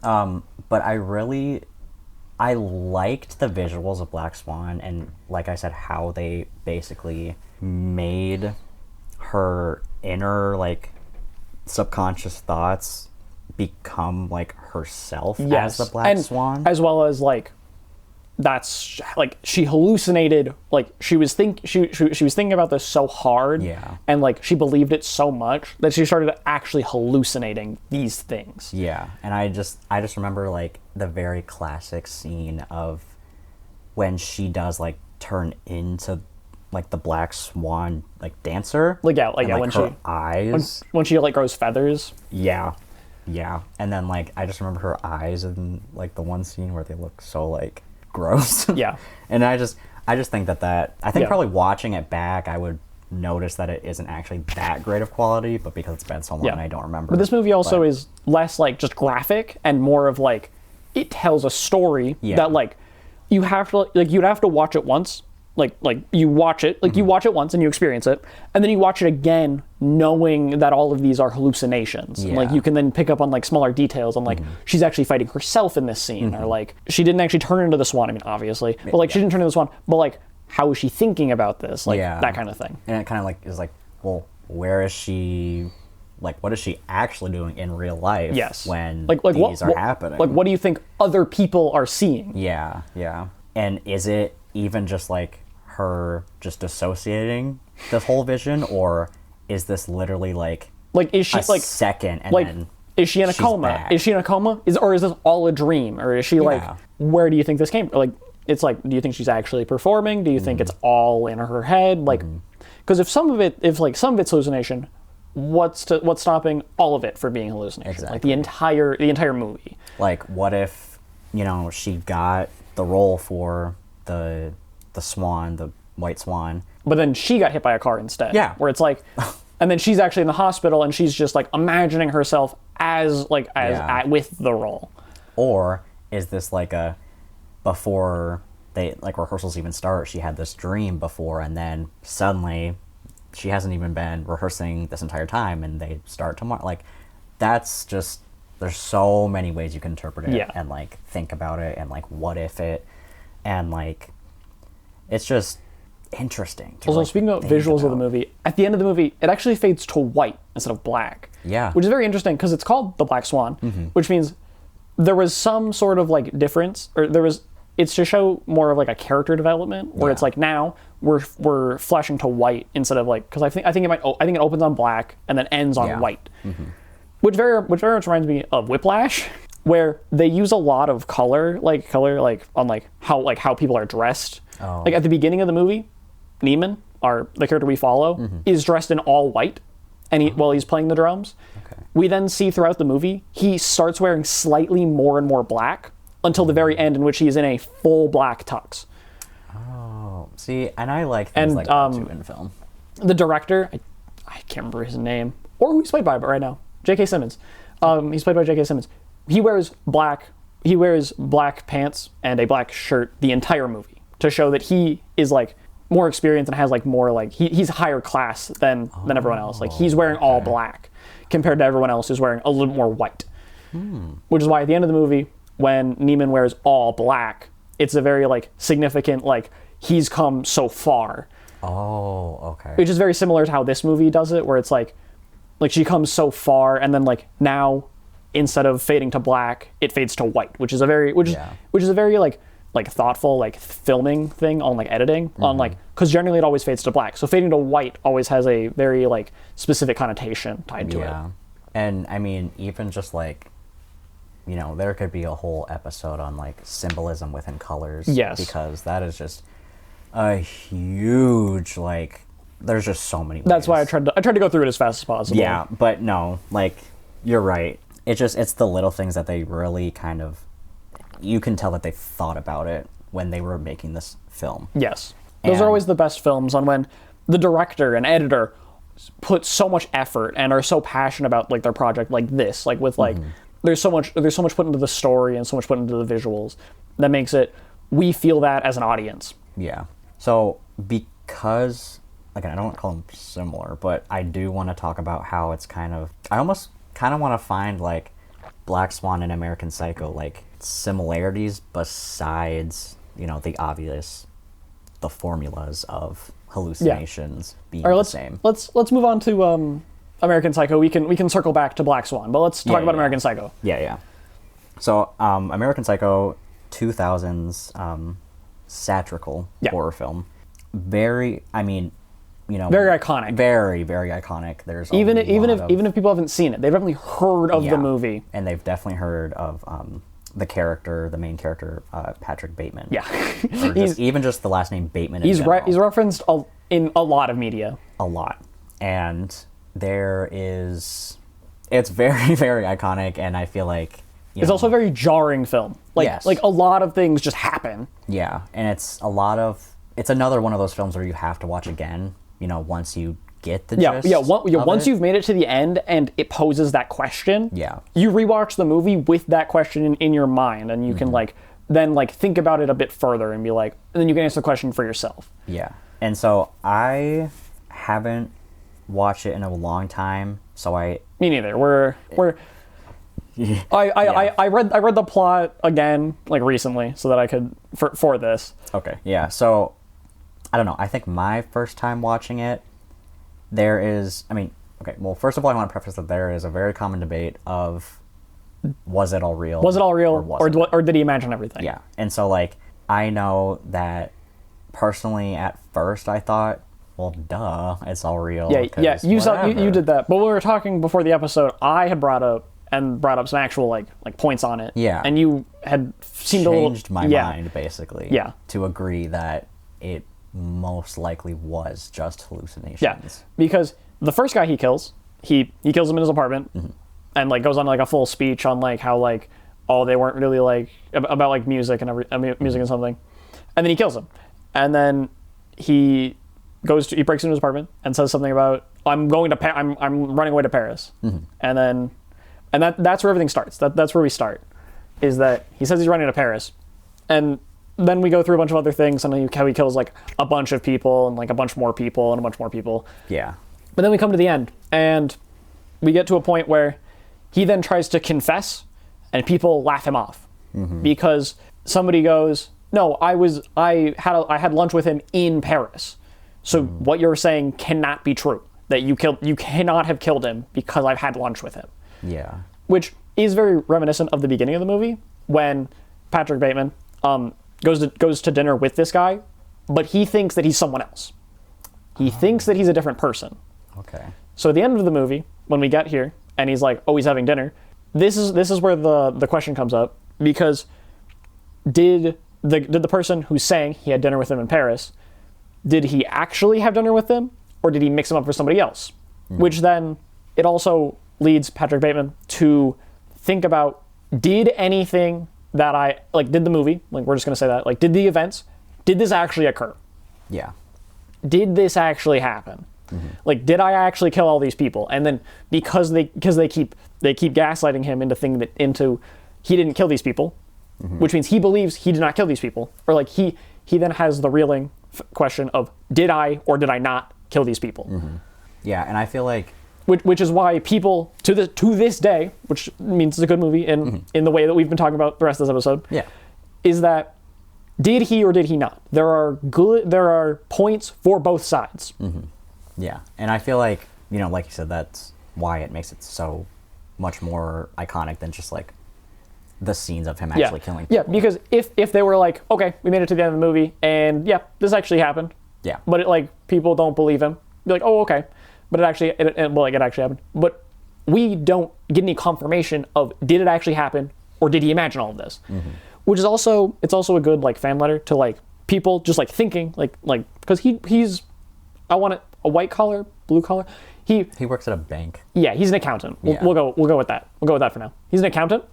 But I liked the visuals of Black Swan, and, like I said, how they basically made her inner, like, subconscious thoughts become like herself as the Black Swan, as well as like that's like she hallucinated, like she was thinking about this so hard, and like she believed it so much that she started actually hallucinating these things. And I just remember like the very classic scene of when she does like turn into like the Black Swan like dancer, when her she eyes when she like grows feathers. And then like I just remember her eyes in like the one scene where they look so like gross. And I just think that I think probably watching it back I would notice that it isn't actually that great of quality, but because it's been so long I don't remember. But this movie also is less like just graphic and more of like it tells a story that like you'd have to watch it once. Like you watch it, you watch it once and you experience it, and then you watch it again knowing that all of these are hallucinations. And, like you can then pick up on like smaller details on like she's actually fighting herself in this scene, or like she didn't actually turn into the swan. I mean, obviously, but like she didn't turn into the swan. But like, how is she thinking about this? Like that kind of thing. And it kind of like is like, well, where is she? Like, what is she actually doing in real life? When these are happening? Like, what do you think other people are seeing? And is it even just like her just dissociating this whole vision, or is this literally like is she a like second and like then is she in a coma? Back? Is she in a coma? Or is this all a dream? Or is she like where do you think this came from? Like it's like, do you think she's actually performing? Do you think it's all in her head? Like because if some of it's hallucination, what's stopping all of it from being hallucination? Exactly. Like the entire movie. Like what if, she got the role for the swan, the white swan, but then she got hit by a car instead. Where it's like, and then she's actually in the hospital and she's just like imagining herself as with the role. Or is this like before they like rehearsals even start, she had this dream before, and then suddenly she hasn't even been rehearsing this entire time, and they start tomorrow. Like, that's just, there's so many ways you can interpret it and like think about it and like what if it, and like it's just interesting to also, like, speaking of visuals of the movie, at the end of the movie it actually fades to white instead of black, which is very interesting because it's called The Black Swan, which means there was some sort of like difference, or it's to show more of like a character development where it's like now we're flashing to white instead of like, because I think it opens on black and then ends on white, which very much reminds me of Whiplash, where they use a lot of color on like how people are dressed. Like at the beginning of the movie, Neiman, the character we follow, is dressed in all white, and while he's playing the drums. We then see throughout the movie he starts wearing slightly more and more black until the very end, in which he's in a full black tux. Oh, see, and I like things like that too in film. The director, I can't remember his name, or who he's played by right now, J.K. Simmons. He's played by J.K. Simmons. He wears black pants and a black shirt the entire movie to show that he is like more experienced and has like more like he's higher class than everyone else. Like he's wearing all black compared to everyone else who's wearing a little more white. Which is why at the end of the movie, when Neiman wears all black, it's a very like significant, like he's come so far. Oh, okay. Which is very similar to how this movie does it, where it's like she comes so far, and then like now instead of fading to black, it fades to white, which is a very like thoughtful like filming thing on like editing on like, because generally it always fades to black, so fading to white always has a very like specific connotation tied to it. And I mean, even just like, you know, there could be a whole episode on like symbolism within colors. Because that is just a huge, like, there's just so many ways. That's why I tried to go through it as fast as possible. Yeah, but no, like, you're right. It's the little things that they really kind of, you can tell that they thought about it when they were making this film. Yes. Those are always the best films, on when the director and editor put so much effort and are so passionate about like their project, like this, like with like, there's so much put into the story and so much put into the visuals that makes it, we feel that as an audience. Yeah. So because, again, I don't want to call them similar, but I do want to talk about how it's kind of, I almost kind of want to find like Black Swan and American Psycho, like similarities besides, you know, the formulas of hallucinations being the same. Let's move on to American Psycho. We can circle back to Black Swan, but let's talk about American Psycho. Yeah. So American Psycho, 2000s satirical horror film. Very, I mean, you know, very iconic. Very, very iconic. There's even if people haven't seen it, they've definitely heard of the movie, and they've definitely heard of the main character, Patrick Bateman. Yeah, even just the last name Bateman. He's referenced in a lot of media. A lot, and it's very, very iconic, and I feel like it's also a very jarring film. Like a lot of things just happen. Yeah, and it's another one of those films where you have to watch again, you know, once you get the gist. Once you've made it to the end and it poses that question, you rewatch the movie with that question in your mind, and you can then think about it a bit further and be like, and then you can answer the question for yourself. Yeah. And so I haven't watched it in a long time, so me neither. I read the plot again recently so that I could for this. Okay. Yeah. So I don't know. I think my first time watching it, first of all, I want to preface that there is a very common debate of, was it all real? Was it all real, or did he imagine everything? Yeah. And so I know that personally at first I thought, well, duh, it's all real. Yeah. You did that, but when we were talking before the episode, I had brought up some actual points on it. Yeah. And you had changed my mind basically. Yeah. To agree that it most likely was just hallucinations. Yeah. Because the first guy he kills him in his apartment, and goes on a full speech on how they weren't really about music and music and something, and then he kills him, and then he breaks into his apartment and says something about, I'm running away to Paris, and that's where everything starts. That's where we start, is that he says he's running to Paris, and then we go through a bunch of other things, and how he kills like a bunch of people and like a bunch more people and a bunch more people. Yeah. But then we come to the end, and we get to a point where he then tries to confess, and people laugh him off because somebody goes, "No, I had lunch with him in Paris. So what you're saying cannot be true. That you cannot have killed him because I've had lunch with him." Yeah. Which is very reminiscent of the beginning of the movie when Patrick Bateman goes to dinner with this guy, but he thinks that he's someone else. He thinks that he's a different person. Okay. So at the end of the movie, when we get here, and he's like, "Oh, he's having dinner." This is where the question comes up, because did the person who's saying he had dinner with him in Paris, did he actually have dinner with them, or did he mix him up for somebody else? Which then it also leads Patrick Bateman to think about, did anything that did the movie, like we're just gonna say that, like did the events, did this actually occur? Yeah. Did this actually happen? Like, did I actually kill all these people? And then because they keep gaslighting him into he didn't kill these people, which means he believes he did not kill these people, or like he then has the reeling question of, did I or did I not kill these people? Yeah, and I feel like which is why people to this day, which means it's a good movie in the way that we've been talking about the rest of this episode, is that did he or did he not? There are points for both sides. Yeah, and I feel like, like you said, that's why it makes it so much more iconic than just like the scenes of him actually killing people. Yeah, because if they were like, okay, we made it to the end of the movie, and yeah, this actually happened. Yeah. But people don't believe him. Be like, oh, okay, but it actually happened. But we don't get any confirmation of, did it actually happen, or did he imagine all of this? Which is also a good like fan letter to like people just like thinking like because he's I want it a white collar, blue collar. He works at a bank. Yeah, he's an accountant. We'll go with that. We'll go with that for now. He's an accountant.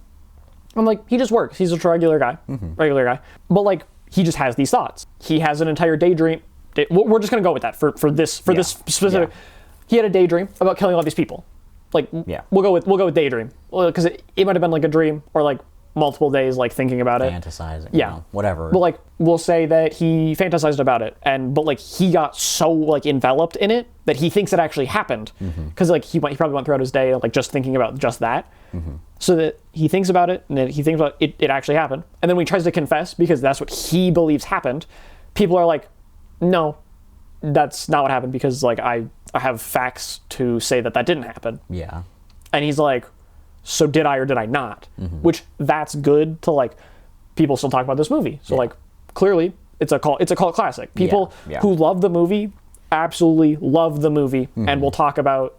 I'm like, he just works. He's a regular guy. But like, he just has these thoughts. He has an entire daydream. We're just gonna go with that for this specific. Yeah. He had a daydream about killing all these people. Like, we'll go with daydream, because it might have been like a dream, or like multiple days like thinking about it, fantasizing, whatever. But like, we'll say that he fantasized about it, but like he got so like enveloped in it that he thinks it actually happened, because like he probably went throughout his day like just thinking about just that, so that he thinks about it and then he thinks about it actually happened, and then when he tries to confess because that's what he believes happened, people are like, no, that's not what happened, because like I have facts to say that didn't happen. Yeah. And he's like, so did I or did I not? Which that's good to like people still talk about this movie. So like clearly it's a cult classic. People who love the movie absolutely love the movie, and will talk about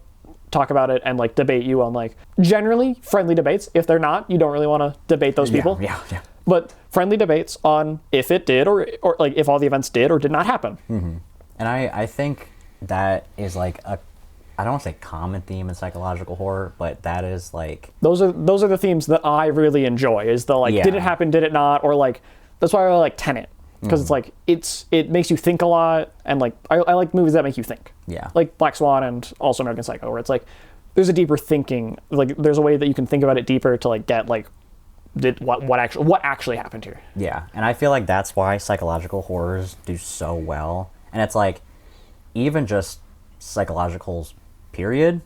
it and like debate you on like generally friendly debates. If they're not, you don't really want to debate those people. Yeah. But friendly debates on if it did or like if all the events did or did not happen. And I think that is like I don't want to say common theme in psychological horror, but that is like those are the themes that I really enjoy. Is the like, did it happen, did it not, or like that's why I like Tenet, because it's like it makes you think a lot, and like I like movies that make you think. Yeah. Like Black Swan and also American Psycho, where it's like there's a deeper thinking, like there's a way that you can think about it deeper to like get like what actually happened here. Yeah, and I feel like that's why psychological horrors do so well, and it's like even just psychologicals period,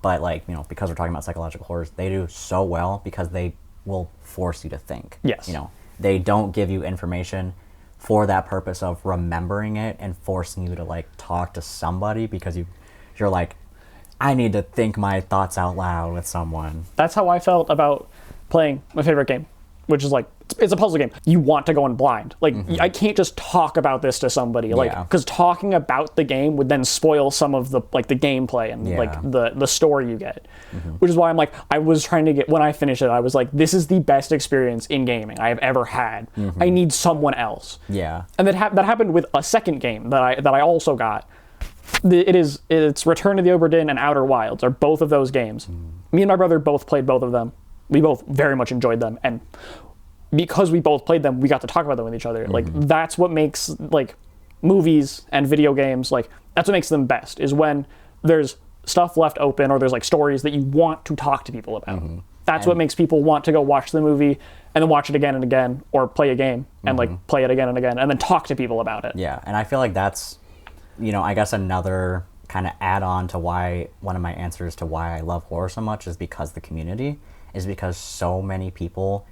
but like because we're talking about psychological horrors, they do so well because they will force you to think. Yes. They don't give you information for that purpose of remembering it and forcing you to like talk to somebody because you're like, I need to think my thoughts out loud with someone. That's how I felt about playing my favorite game, which is like it's a puzzle game. You want to go in blind. Like I can't just talk about this to somebody, like because talking about the game would then spoil some of the like the gameplay and like the story you get. Which is why I'm like, I was trying to get, when I finished it, I was like, this is the best experience in gaming I have ever had. I need someone else. Yeah. And that happened with a second game that I also got. It's Return to the Obra Dinn and Outer Wilds are both of those games. Me and my brother both played both of them. We both very much enjoyed them, and because we both played them, we got to talk about them with each other. Like that's what makes like movies and video games, like that's what makes them best, is when there's stuff left open or there's like stories that you want to talk to people about. That's what makes people want to go watch the movie and then watch it again and again, or play a game and like play it again and again, and then talk to people about it. Yeah, and I feel like that's, I guess another kind of add on to why one of my answers to why I love horror so much is because the community is because so many people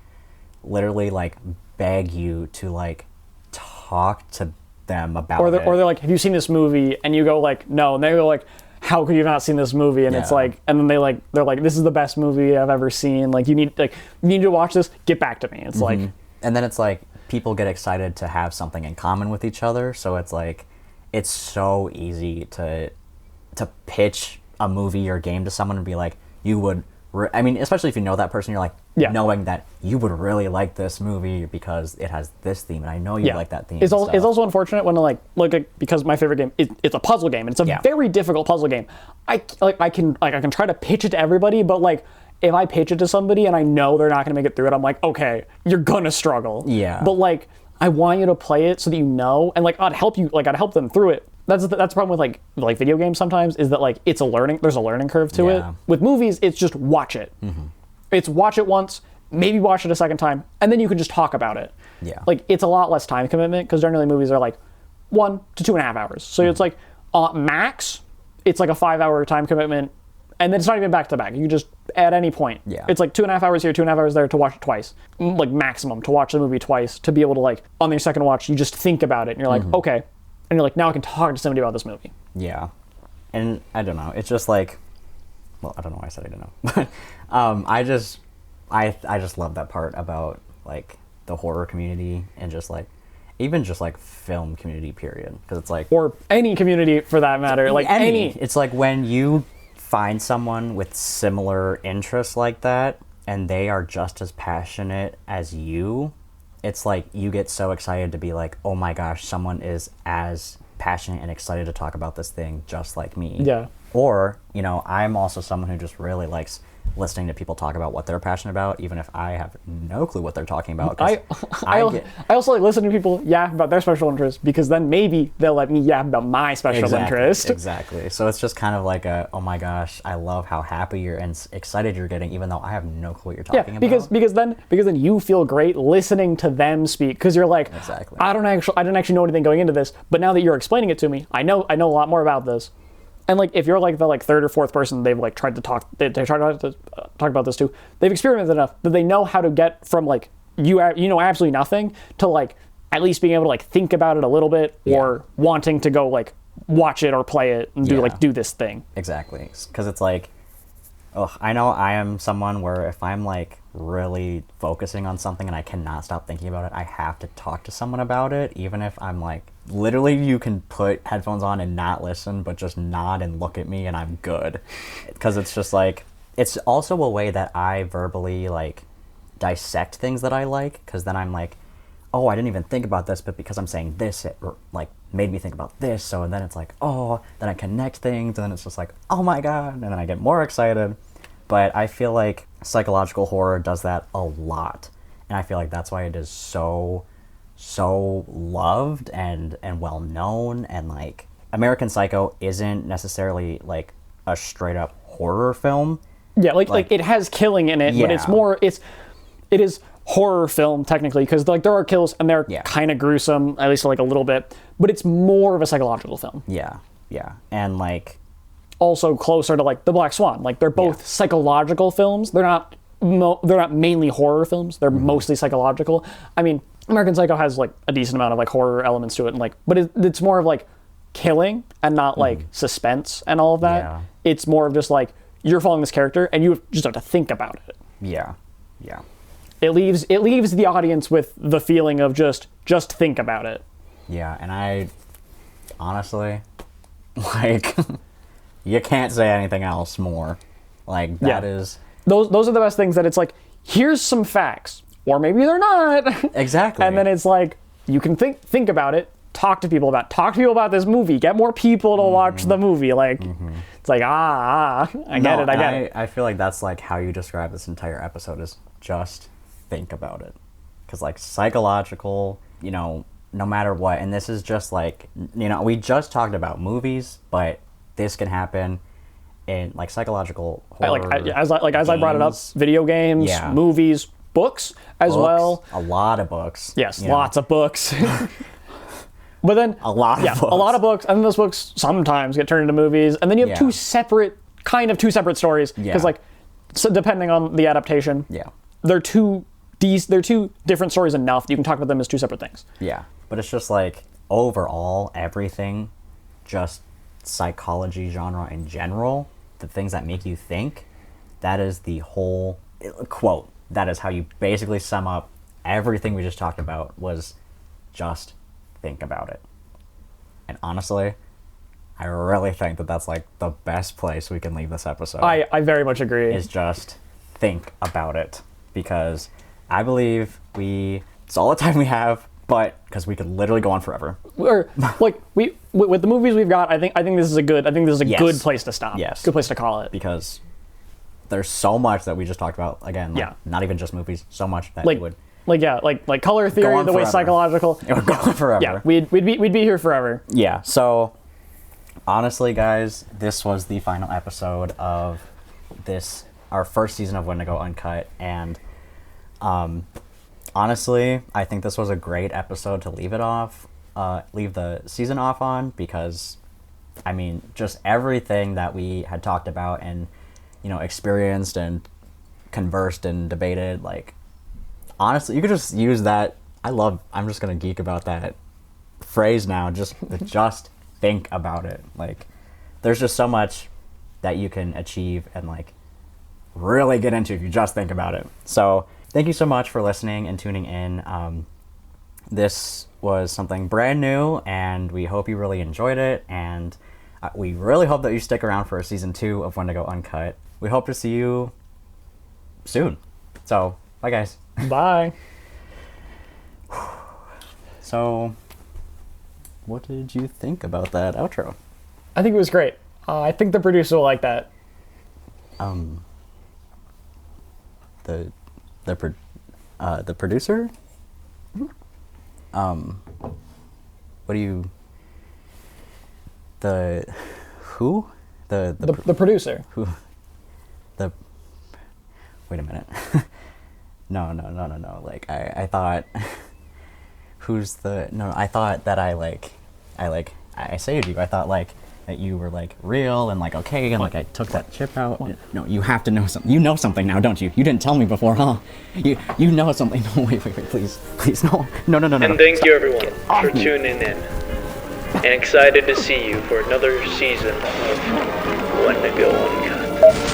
literally like beg you to like talk to them about it. Or they're like, have you seen this movie? And you go like, no. And they go like, how could you not seen this movie? And it's like, and then they're like, this is the best movie I've ever seen. Like you need to watch this. Get back to me. It's like, and then it's like people get excited to have something in common with each other. So it's like, it's so easy to pitch a movie or game to someone and be like, you would. I mean, especially if you know that person, you're like, knowing that you would really like this movie because it has this theme, and I know you like that theme. It's also unfortunate when because my favorite game it's a puzzle game, and it's a very difficult puzzle game. I can try to pitch it to everybody, but like if I pitch it to somebody and I know they're not going to make it through it, I'm like, okay, you're gonna struggle. Yeah. But like I want you to play it so that you know, and like I'd help them through it. That's the problem with like video games sometimes, is that like there's a learning curve to it. With movies, it's just watch it. It's watch it once, maybe watch it a second time, and then you can just talk about it. Yeah. Like it's a lot less time commitment, because generally movies are like 1 to 2.5 hours. So it's like max, it's like a 5-hour time commitment, and then it's not even back to back. You can just at any point. Yeah. It's like 2.5 hours here, 2.5 hours there to watch it twice. Like maximum to watch the movie twice, to be able to like on your second watch you just think about it and you're like, okay. And you're like, now I can talk to somebody about this movie. Yeah. And I don't know. It's just like, well, I don't know why I said I didn't know. But I just love that part about like the horror community and just like, even just like film community period. Because it's like, or any community for that matter. Like any. It's like when you find someone with similar interests like that and they are just as passionate as you, it's like you get so excited to be like, oh my gosh, someone is as passionate and excited to talk about this thing just like me. Yeah. Or, I'm also someone who just really likes listening to people talk about what they're passionate about, even if I have no clue what they're talking about. I also like listening to people yap about their special interests, because then maybe they'll let me yap about my special interest. Exactly. So it's just kind of like oh my gosh, I love how happy you're and excited you're getting, even though I have no clue what you're talking about. Because then you feel great listening to them speak, because you're like, I didn't actually know anything going into this, but now that you're explaining it to me, I know a lot more about this. And like if you're like the third or fourth person they've like tried to talk to talk about this to, they've experimented enough that they know how to get from like you know absolutely nothing to like at least being able to like think about it a little bit, or wanting to go like watch it or play it and do this thing. Exactly. Because it's like, I know I am someone where if I'm like really focusing on something and I cannot stop thinking about it, I have to talk to someone about it, even if I'm like, literally you can put headphones on and not listen, but just nod and look at me and I'm good. Because it's just like, it's also a way that I verbally like dissect things that I like, because then I'm like, oh, I didn't even think about this, but because I'm saying this, it like made me think about this. So then it's like, oh, then I connect things, and then it's just like, oh my god, and then I get more excited. But I feel like psychological horror does that a lot, and I feel like that's why it is so loved and well known. And like American Psycho isn't necessarily like a straight up horror film. Yeah, like it has killing in it, but it's more it is horror film technically, because like there are kills and they're kind of gruesome, at least like a little bit, but it's more of a psychological film. Yeah, and like also closer to like The Black Swan. Like they're both psychological films. They're not mainly horror films. They're mostly psychological. I mean, American Psycho has like a decent amount of like horror elements to it, and like, but it's more of like killing and not like suspense and all of that. Yeah. It's more of just like you're following this character and you just have to think about it. Yeah. It leaves the audience with the feeling of just think about it. Yeah, and I honestly like you can't say anything else more. Like that is those are the best things, that it's like, here's some facts, or maybe they're not. Exactly. And then it's like you can think about it, talk to people about this movie, get more people to watch the movie. Like it's like I get it. I feel like that's like how you describe this entire episode, is just think about it. Because like psychological, no matter what, and this is just like, we just talked about movies, but this can happen in like psychological horror. As I brought it up, video games, Yeah. movies, books as well. A lot of books. Yes, lots of books. But then A lot of books. a lot of books, and then those books sometimes get turned into movies, and then you have two separate stories because so depending on the adaptation, they're two different stories enough that you can talk about them as two separate things. Yeah, but it's just like overall everything, just psychology genre in general, the things that make you think, that is the whole quote. That is how you basically sum up everything we just talked about, was just think about it. And honestly, I really think that that's like the best place we can leave this episode. I very much agree. Is just think about it, because I believe it's all the time we have, but because we could literally go on forever. Or like with the movies we've got, I think this is a good good place to stop. Yes. Good place to call it. Because there's so much that we just talked about. Again, not even just movies, so much that would like color theory, the way psychological. It would go on forever. Yeah, we'd be here forever. Yeah. So honestly, guys, this was the final episode of our first season of Wendigo Uncut, and honestly, I think this was a great episode to leave the season off on, because I mean, just everything that we had talked about and experienced and conversed and debated, like honestly, you could just use that. I'm just gonna geek about that phrase now. Just think about it. Like, there's just so much that you can achieve and like really get into if you just think about it. So thank you so much for listening and tuning in. This was something brand new, and we hope you really enjoyed it, and we really hope that you stick around for season 2 of Wendigo Uncut. We hope to see you soon. So bye, guys. Bye. So what did you think about that outro? I think it was great. I think the producer will like that. The producer? What do you... Who? The producer. Who? Wait a minute. No. Like, I thought... Who's the... No, I thought that I saved you. I thought, like, that you were, like, real and, like, okay, and, like, I took that chip out. What? No, you have to know something. You know something now, don't you? You didn't tell me before, huh? You know something. No, wait, please, no. And thank you, everyone, for tuning in. And excited to see you for another season of Wendigo Uncut.